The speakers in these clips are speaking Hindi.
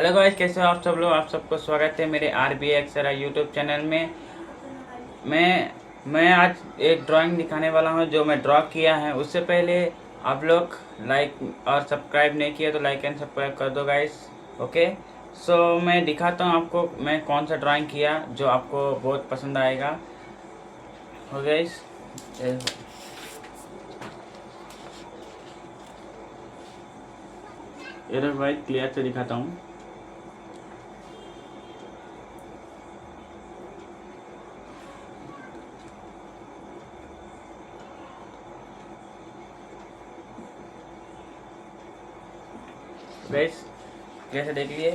हेलो गाइस, कैसे हो आप सब लोग। आप सबको स्वागत है मेरे RBA अक्षरा यूट्यूब चैनल में। मैं आज एक ड्राइंग दिखाने वाला हूं जो मैं ड्रॉ किया है। उससे पहले आप लोग लाइक और सब्सक्राइब नहीं किया तो लाइक एंड सब्सक्राइब कर दो गाइस। ओके, सो मैं दिखाता हूं आपको मैं कौन सा ड्राइंग किया जो आपको बहुत पसंद आएगा। हो गाइस, ये देखो भाई, क्लियर से दिखाता हूँ। गाइस कैसे देख लिए,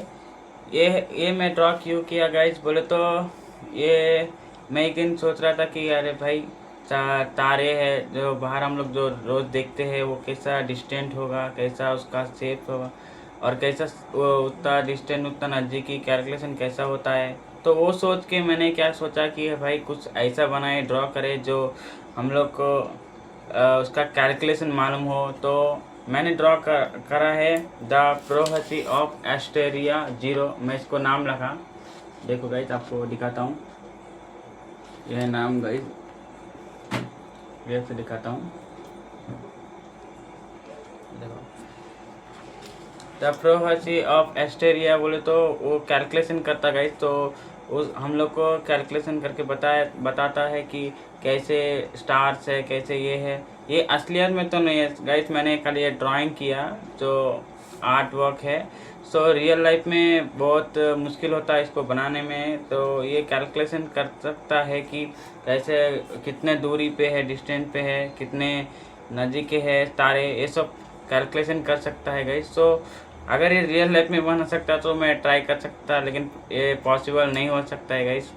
ये मैं ड्रॉ क्यों किया गाइस बोले तो, ये मैं एक दिन सोच रहा था कि अरे भाई तारे हैं जो बाहर हम लोग जो रोज़ देखते हैं वो कैसा डिस्टेंट होगा, कैसा उसका शेप होगा और कैसा वो उतना डिस्टेंट उतना नज़दीकी कैलकुलेशन कैसा होता है। तो वो सोच के मैंने क्या सोचा कि भाई कुछ ऐसा बनाए ड्रॉ करे जो हम लोग को उसका कैलकुलेशन मालूम हो। तो मैंने ड्रॉ करा है द प्रोहसी ऑफ एस्टेरिया जीरो। मैं इसको नाम लगा, देखो गाइस आपको दिखाता हूँ। यह नाम गाइस से दिखाता हूँ, देखो द प्रोहसी ऑफ एस्टेरिया बोले तो वो कैलकुलेशन करता गाइस। तो उस हम लोग को कैलकुलेशन करके बताता है कि कैसे स्टार्स है, कैसे ये है। ये असलियत में तो नहीं है गाइस, मैंने खाली ये ड्राइंग किया जो आर्ट वर्क है। सो रियल लाइफ में बहुत मुश्किल होता है इसको बनाने में। तो ये कैलकुलेशन कर सकता है कि कैसे कितने दूरी पे है, डिस्टेंस पे है, कितने नज़दीक है तारे, ये सब कैलकुलेशन कर सकता है गाइस। सो अगर ये रियल लाइफ में बना सकता तो मैं ट्राई कर सकता, लेकिन ये पॉसिबल नहीं हो सकता है गाइस,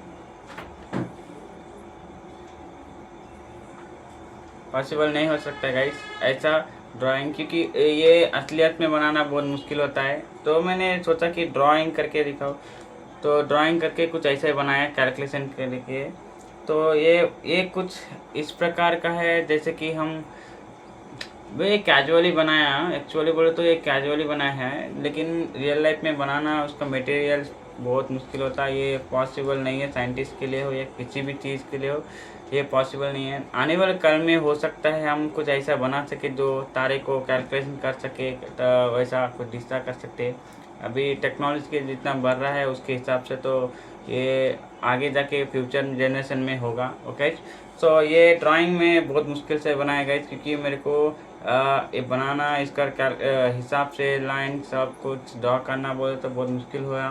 पॉसिबल नहीं हो सकता है गाइस ऐसा ड्राइंग, क्योंकि ये असलियत में बनाना बहुत मुश्किल होता है। तो मैंने सोचा कि ड्राइंग करके दिखाओ, तो ड्राइंग करके कुछ ऐसा ही बनाया कैलकुलेशन के लिए। तो ये कुछ इस प्रकार का है जैसे कि हम वे कैजुअली बनाया, एक्चुअली बोले तो ये कैजुअली बनाया है, लेकिन रियल लाइफ में बनाना उसका मटेरियल बहुत मुश्किल होता है। ये पॉसिबल नहीं है साइंटिस्ट के लिए हो या किसी भी चीज़ के लिए हो, ये पॉसिबल नहीं है। आने वाले कल में हो सकता है हम कुछ ऐसा बना सके जो तारे को कैलकुलेशन कर सके, तो वैसा कुछ डिस्टा कर सकते। अभी टेक्नोलॉजी के जितना बढ़ रहा है उसके हिसाब से तो ये आगे जाके फ्यूचर जनरेशन में होगा। ओके, सो ये ड्राइंग में बहुत मुश्किल से बनाया गया क्योंकि मेरे को ये बनाना इसका हिसाब से लाइन सब कुछ ड्रॉ करना बोले तो बहुत मुश्किल हुआ।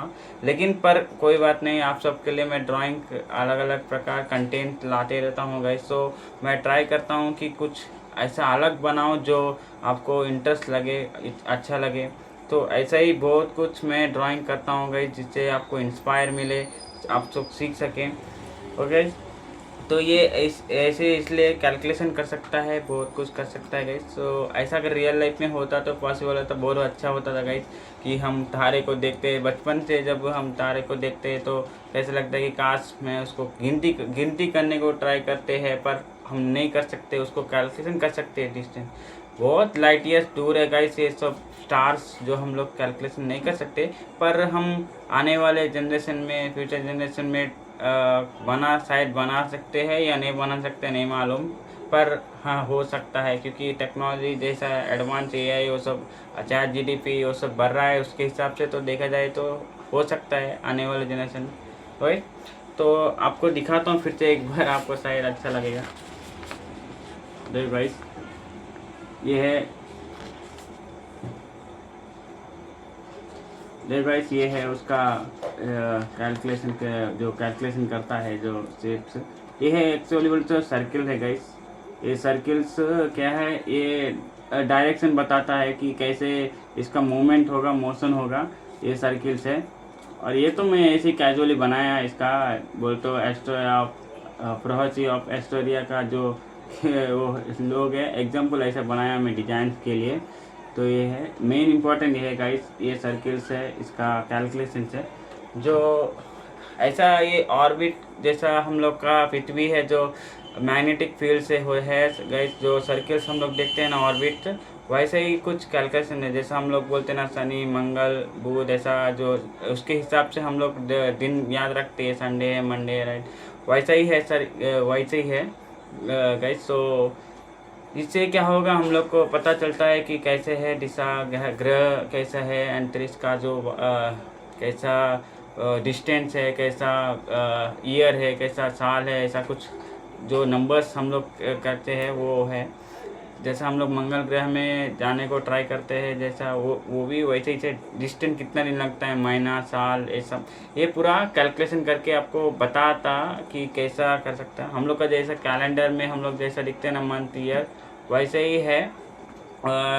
लेकिन पर कोई बात नहीं, आप सबके लिए मैं ड्राइंग अलग अलग प्रकार कंटेंट लाते रहता हूँ गाइस। सो मैं ट्राई करता हूँ कि कुछ ऐसा अलग बनाऊँ जो आपको इंटरेस्ट लगे, अच्छा लगे। तो ऐसा ही बहुत कुछ मैं ड्राइंग करता हूँ गाइस जिससे आपको इंस्पायर मिले, आप सब सीख सकें। ओके, तो ये ऐसे इसलिए कैलकुलेशन कर सकता है, बहुत कुछ कर सकता है गाइस। तो ऐसा अगर रियल लाइफ में होता तो पॉसिबल होता, बहुत अच्छा होता था गाइस कि हम तारे को देखते बचपन से, जब हम तारे को देखते हैं तो ऐसा लगता है कि काश मैं उसको गिनती करने को ट्राई करते हैं पर हम नहीं कर सकते, उसको कैलकुलेशन कर सकते हैं डिस्टेंस बहुत लाइट ईयर्स दूर है गाइस ये सब स्टार्स जो हम लोग कैलकुलेशन नहीं कर सकते। पर हम आने वाले जनरेशन में, फ्यूचर जनरेशन में शायद बना सकते हैं या नहीं बना सकते नहीं मालूम, पर हाँ हो सकता है क्योंकि टेक्नोलॉजी जैसा एडवांस AI वो सब चैट GDP वो सब बढ़ रहा है, उसके हिसाब से तो देखा जाए तो हो सकता है आने वाले जनरेशन। राइट, तो आपको दिखाता हूँ फिर से एक बार, आपको शायद अच्छा लगेगा। देखो गाइस, ये है, देखो गाइस ये है उसका कैलकुलेशन जो कैलकुलेशन करता है जो शेप्स। ये है एक्चुअली बोलते तो सर्किल है गाइस। ये सर्किल्स क्या है, ये डायरेक्शन बताता है कि कैसे इसका मूवमेंट होगा, मोशन होगा, ये सर्किल्स है। और ये तो मैं ऐसे ही कैजुअली बनाया इसका, बोल तो प्रोहसी ऑफ एस्टोरिया का जो वो लोग है एग्जाम्पल ऐसा बनाया मैं डिजाइन के लिए। तो ये है मेन इम्पॉर्टेंट, ये है गाइस, ये सर्किल्स है इसका कैलकुलेशन है जो ऐसा ये ऑर्बिट जैसा हम लोग का पृथ्वी है जो मैग्नेटिक फील्ड से हो है गाइस। जो सर्किल्स हम लोग देखते हैं ना ऑर्बिट, वैसे ही कुछ कैलकुलेशन है, जैसा हम लोग बोलते हैं ना शनि मंगल बुध, ऐसा जो उसके हिसाब से हम लोग दिन याद रखते हैं, संडे है मंडे है, राइट। वैसा ही है सर, वैसे ही है गाइस। सो इससे क्या होगा, हम लोग को पता चलता है कि कैसे है दिशा, ग्रह कैसा है, अंतरिक्ष का जो कैसा डिस्टेंस है, कैसा ईयर है, कैसा साल है, ऐसा कुछ जो नंबर्स हम लोग करते हैं वो है। जैसा हम लोग मंगल ग्रह में जाने को ट्राई करते हैं, जैसा वो भी वैसे ही से डिस्टेंस कितना दिन लगता है, महीना साल, ये सब ये पूरा कैलकुलेशन करके आपको बताता कि कैसा कर सकता है। हम लोग का जैसा कैलेंडर में हम लोग जैसा दिखते हैं ना मंथ ईयर, वैसे ही है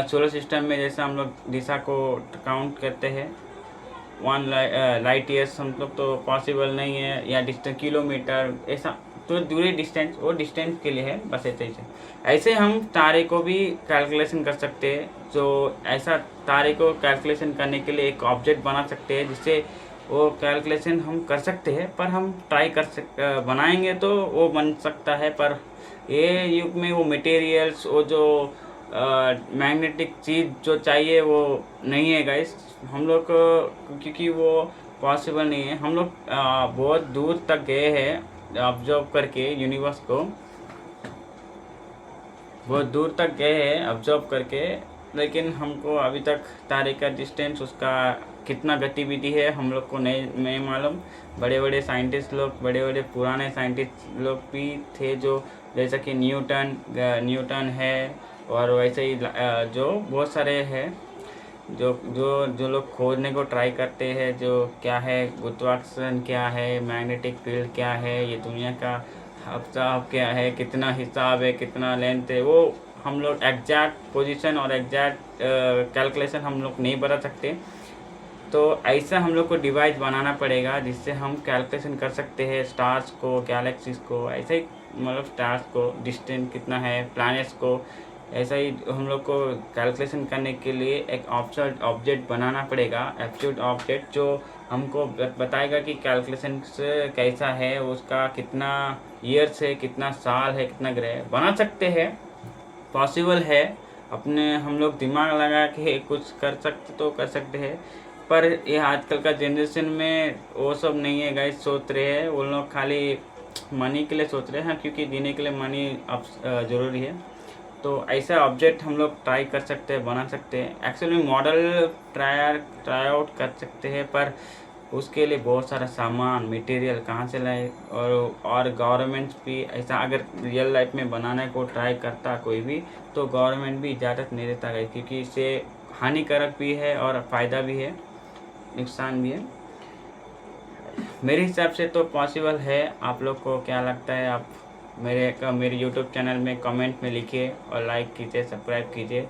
सोलर सिस्टम में। जैसा हम लोग दिशा को काउंट करते हैं 1 लाइट ईयर्स, हम लोग तो पॉसिबल नहीं है, या डिस्टेंस किलोमीटर ऐसा, तो दूरी डिस्टेंस वो डिस्टेंस के लिए है, बस ऐसे ही से। ऐसे हम तारे को भी कैलकुलेशन कर सकते हैं, जो ऐसा तारे को कैलकुलेशन करने के लिए एक ऑब्जेक्ट बना सकते हैं, जिससे वो कैलकुलेशन हम कर सकते हैं। पर हम ट्राई बनाएंगे तो वो बन सकता है, पर ये युग में वो मटेरियल्स, वो जो मैग्नेटिक चीज़ जो चाहिए वो नहीं है गाइस हम लोग को, क्योंकि वो पॉसिबल नहीं है। हम लोग बहुत दूर तक गए हैं ऑब्जर्व करके यूनिवर्स को, बहुत दूर तक गए हैं ऑब्जर्व करके, लेकिन हमको अभी तक तारे का डिस्टेंस, उसका कितना गतिविधि है, हम लोग को नहीं मालूम। बड़े बड़े साइंटिस्ट लोग, बड़े बड़े पुराने साइंटिस्ट लोग भी थे, जो जैसा कि न्यूटन है, और वैसे ही जो बहुत सारे हैं जो जो जो लोग खोजने को ट्राई करते हैं, जो क्या है गुरुत्वाकर्षण, क्या है मैग्नेटिक फील्ड, क्या है ये दुनिया का हिसाब, क्या है कितना हिसाब है, कितना लेंथ है, वो हम लोग एग्जैक्ट पोजीशन और एग्जैक्ट कैलकुलेशन हम लोग नहीं बता सकते। तो ऐसा हम लोग को डिवाइस बनाना पड़ेगा, जिससे हम कैलकुलेशन कर सकते हैं स्टार्स को, गैलेक्सीज को, ऐसे ही मतलब स्टार्स को डिस्टेंस कितना है, प्लैनेट्स को, ऐसा ही हम लोग को कैलकुलेशन करने के लिए एक ऑब्जेक्ट बनाना पड़ेगा, एब्सोल्यूट ऑब्जेक्ट, जो हमको बताएगा कि कैलकुलेशन कैसा है, उसका कितना ईयर्स है, कितना साल है, कितना ग्रह बना सकते हैं, पॉसिबल है। अपने हम लोग दिमाग लगा के कुछ कर सकते तो कर सकते हैं, पर ये आजकल का जनरेशन में वो सब नहीं है गाइस। सोच रहे हैं वो लोग खाली मनी के लिए सोच रहे हैं, क्योंकि जीने के लिए मनी अब ज़रूरी है। तो ऐसा ऑब्जेक्ट हम लोग ट्राई कर सकते हैं, बना सकते हैं। एक्चुअली मॉडल ट्राई आउट कर सकते हैं, पर उसके लिए बहुत सारा सामान मटेरियल कहाँ से लाए, और गवर्नमेंट भी ऐसा अगर रियल लाइफ में बनाने को ट्राई करता कोई भी, तो गवर्नमेंट भी इजाज़त नहीं देता है, क्योंकि इससे हानिकारक भी है और फ़ायदा भी है, नुकसान भी है। मेरे हिसाब से तो पॉसिबल है। आप लोग को क्या लगता है? आप मेरे यूट्यूब चैनल में कमेंट में लिखिए, और लाइक कीजिए, सब्सक्राइब कीजिए।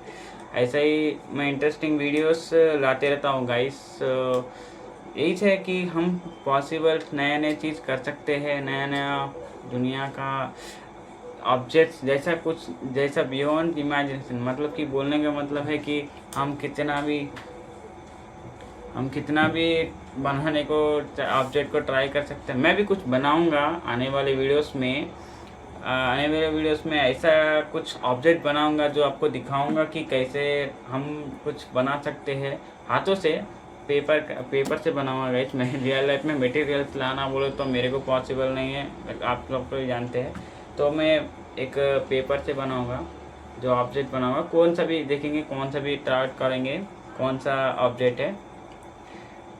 ऐसा ही मैं इंटरेस्टिंग वीडियोस लाते रहता हूँ गाइस। यही है कि हम पॉसिबल नए नए चीज़ कर सकते हैं, नया नया दुनिया का ऑब्जेक्ट्स, जैसा कुछ जैसा बियॉन्ड इमेजिनेशन, मतलब कि बोलने का मतलब है कि हम कितना भी बनाने को ऑब्जेक्ट को ट्राई कर सकते हैं। मैं भी कुछ बनाऊंगा आने वाले वीडियोस में, ऐसा कुछ ऑब्जेक्ट बनाऊंगा जो आपको दिखाऊंगा कि कैसे हम कुछ बना सकते हैं हाथों से। पेपर से बनाऊंगा गाइस। मैं रियल लाइफ में मटेरियल्स लाना बोलो तो मेरे को पॉसिबल नहीं है, आप लोग तो जानते हैं। तो मैं एक पेपर से बनाऊंगा, जो ऑब्जेक्ट बनाऊंगा, कौन सा भी देखेंगे, कौन सा भी ट्राई करेंगे कौन सा ऑब्जेक्ट है।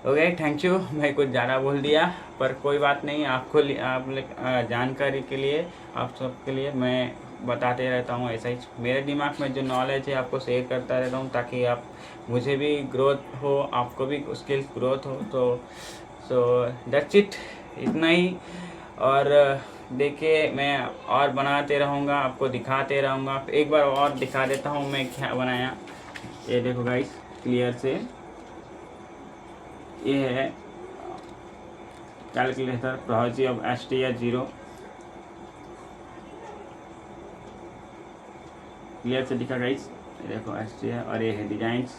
Okay, thank you. मैं कुछ ज़्यादा बोल दिया, पर कोई बात नहीं। आप जानकारी के लिए, आप सबके लिए मैं बताते रहता हूँ। ऐसा ही मेरे दिमाग में जो नॉलेज है आपको शेयर करता रहता हूँ, ताकि आप मुझे भी ग्रोथ हो, आपको भी स्किल्स ग्रोथ हो। तो सो दैट्स इट, इतना ही। और देखिए, मैं और बनाते रहूँगा, आपको दिखाते रहूँगा। एक बार और दिखा देता हूँ मैं क्या बनाया। ये देखो गाइस, क्लियर से, ये है calculator probability of STR 0। Clear से दिखा गाइस, ये देखो STR, और ये है डिजाइंस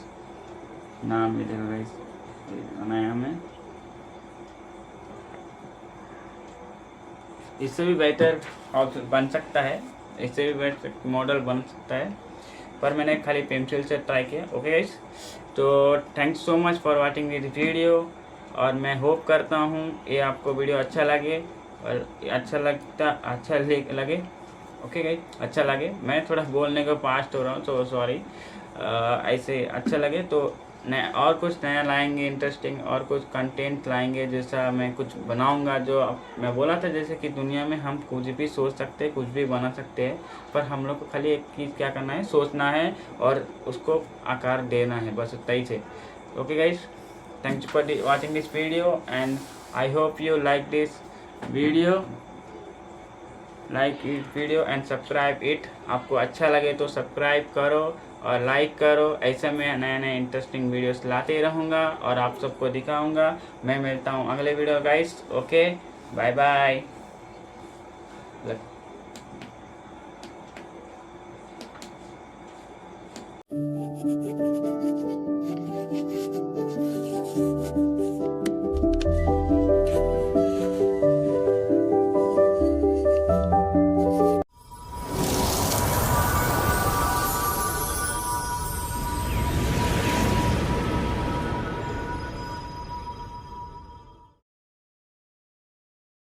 नाम, ये देखो गाइस बनाया मैं। इससे भी बेहतर ऑप्शन बन सकता है, इससे भी बेहतर मॉडल बन सकता है। पर मैंने खाली पेंसिल से ट्राई किया। ओके गाइस, तो thanks so much for watching this video, और मैं होप करता हूँ ये आपको वीडियो अच्छा लगे और लगे। ओके गाइस, अच्छा लगे। मैं थोड़ा बोलने को फास्ट हो रहा हूँ, तो सॉरी। ऐसे अच्छा लगे तो नया और कुछ नया लाएंगे, इंटरेस्टिंग और कुछ कंटेंट लाएंगे, जैसा मैं कुछ बनाऊंगा। जो मैं बोला था, जैसे कि दुनिया में हम कुछ भी सोच सकते हैं, कुछ भी बना सकते हैं, पर हम लोग को खाली एक चीज़ क्या करना है, सोचना है और उसको आकार देना है, बस उतना ही से। Okay guys, thanks for watching this video and I hope you like this video, and subscribe it. आपको अच्छा लगे तो सब्सक्राइब करो और लाइक करो। ऐसे मैं नए नए इंटरेस्टिंग वीडियोस लाते रहूँगा और आप सबको दिखाऊंगा। मैं मिलता हूँ अगले video guys. Okay, bye bye.